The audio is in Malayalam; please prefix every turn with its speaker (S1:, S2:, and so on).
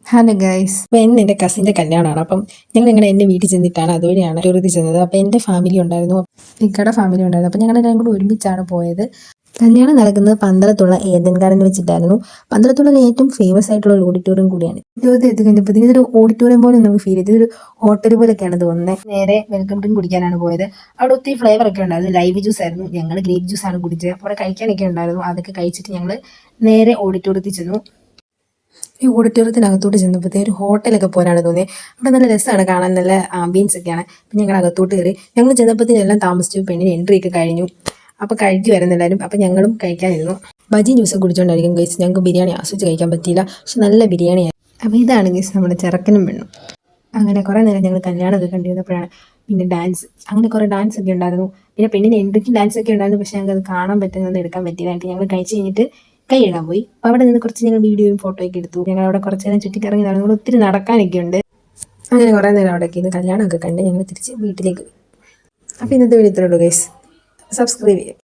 S1: ഹലോ ഗൈസ്, അപ്പോൾ എൻ്റെ കസിൻ്റെ കല്യാണമാണ്. അപ്പം ഞങ്ങൾ എൻ്റെ വീട്ടിൽ ചെന്നിട്ടാണ് അതുവഴിയാണ് ടൂറിൽ ചെന്നത്. അപ്പോൾ എൻ്റെ ഫാമിലി ഉണ്ടായിരുന്നു, ഇക്കയുടെ ഫാമിലി ഉണ്ടായിരുന്നു. അപ്പോൾ ഞങ്ങളെല്ലാം കൂടി ഒരുമിച്ചാണ് പോയത്. കല്യാണം നടക്കുന്നത് പന്തളത്തുള്ള ഏദൻ ഗാർഡൻ വെച്ചിട്ടായിരുന്നു. പന്തളത്തുള്ള ഏറ്റവും ഫേമസ് ആയിട്ടുള്ള ഒരു ഓഡിറ്റോറിയം കൂടിയാണ്. ഇതുപോലത്തെ എത്തി കഴിഞ്ഞപ്പോൾ ഇതൊരു ഓഡിറ്റോറിയം പോലെ നമുക്ക് ഫീൽ ചെയ്ത്, ഇതൊരു ഹോട്ടൽ പോലെയൊക്കെയാണ് തോന്നുന്നത്. നേരെ വെൽക്കം ഡ്രിങ്ക് കുടിക്കാനാണ് പോയത്. അവിടെ ഒത്തിരി ഫ്ലേവർ ഒക്കെ ഉണ്ടായിരുന്നു. ലൈവ് ജ്യൂസ് ആയിരുന്നു, ഞങ്ങൾ ഗ്രേപ്പ് ജ്യൂസ് ആണ് കുടിച്ചത്. അവിടെ കഴിക്കാനൊക്കെ ഉണ്ടായിരുന്നു. അതൊക്കെ കഴിച്ചിട്ട് ഞങ്ങൾ നേരെ ഓഡിറ്റോറിയത്തിൽ ചെന്നു. ഈ ഓഡിറ്റോറിയത്തിനകത്തോട്ട് ചെന്നപ്പോഴത്തേ ഒരു ഹോട്ടലൊക്കെ പോലാണ് തോന്നിയത്. അവിടെ നല്ല രസമാണ് കാണാൻ, നല്ല ആംബിയൻസ് ഒക്കെയാണ്. അപ്പം ഞങ്ങൾ അകത്തോട്ട് കയറി. ഞങ്ങൾ ചെന്നപ്പോഴത്തേനെല്ലാം താമസിച്ചു. പെണ്ണിന് എൻട്രി ഒക്കെ കഴിഞ്ഞു. അപ്പോൾ കഴിക്കുമായിരുന്നു എല്ലാവരും. അപ്പം ഞങ്ങളും കഴിക്കാനിരുന്നു. ബജി ജ്യൂസ് കുടിച്ചുകൊണ്ടായിരിക്കും ഗൈസ്. ഞങ്ങൾക്ക് ബിരിയാണി ആസ്വദിച്ച് കഴിക്കാൻ പറ്റിയില്ല, പക്ഷെ നല്ല ബിരിയാണിയായി. അപ്പോൾ ഇതാണ് ഗൈസ് നമ്മുടെ ചെറുക്കനും പെണ്ണും. അങ്ങനെ കുറേ നേരം ഞങ്ങൾ കല്യാണമൊക്കെ കണ്ടിരുന്നപ്പോഴാണ് പിന്നെ ഡാൻസ്, അങ്ങനെ കുറേ ഡാൻസ് ഒക്കെ ഉണ്ടായിരുന്നു. പിന്നെ പെണ്ണിന് എൻട്രിക്കും ഡാൻസ് ഒക്കെ ഉണ്ടായിരുന്നു, പക്ഷേ ഞങ്ങൾക്ക് അത് കാണാൻ പറ്റുന്നത് എടുക്കാൻ പറ്റിയതായിട്ട്. ഞങ്ങൾ കഴിച്ച് കഴിഞ്ഞിട്ട് കൈ ഇടാൻ പോയി. അപ്പോൾ അവിടെ നിന്ന് കുറച്ച് ഞങ്ങൾ വീഡിയോയും ഫോട്ടോയൊക്കെ എടുത്തു. ഞങ്ങൾ അവിടെ കുറച്ച് നേരം ചുറ്റിക്കറങ്ങി നടന്നു. ഒത്തിരി നടക്കാനൊക്കെ ഉണ്ട്. അങ്ങനെ കുറേ നേരം അവിടെയൊക്കെ ഇന്ന് കല്യാണമൊക്കെ കണ്ട് ഞങ്ങൾ തിരിച്ച് വീട്ടിലേക്ക് പോയി. അപ്പോൾ ഇന്നത്തെ വീഡിയോ ഇത്രയുള്ളൂ ഗൈസ്. സബ്സ്ക്രൈബ് ചെയ്യുക.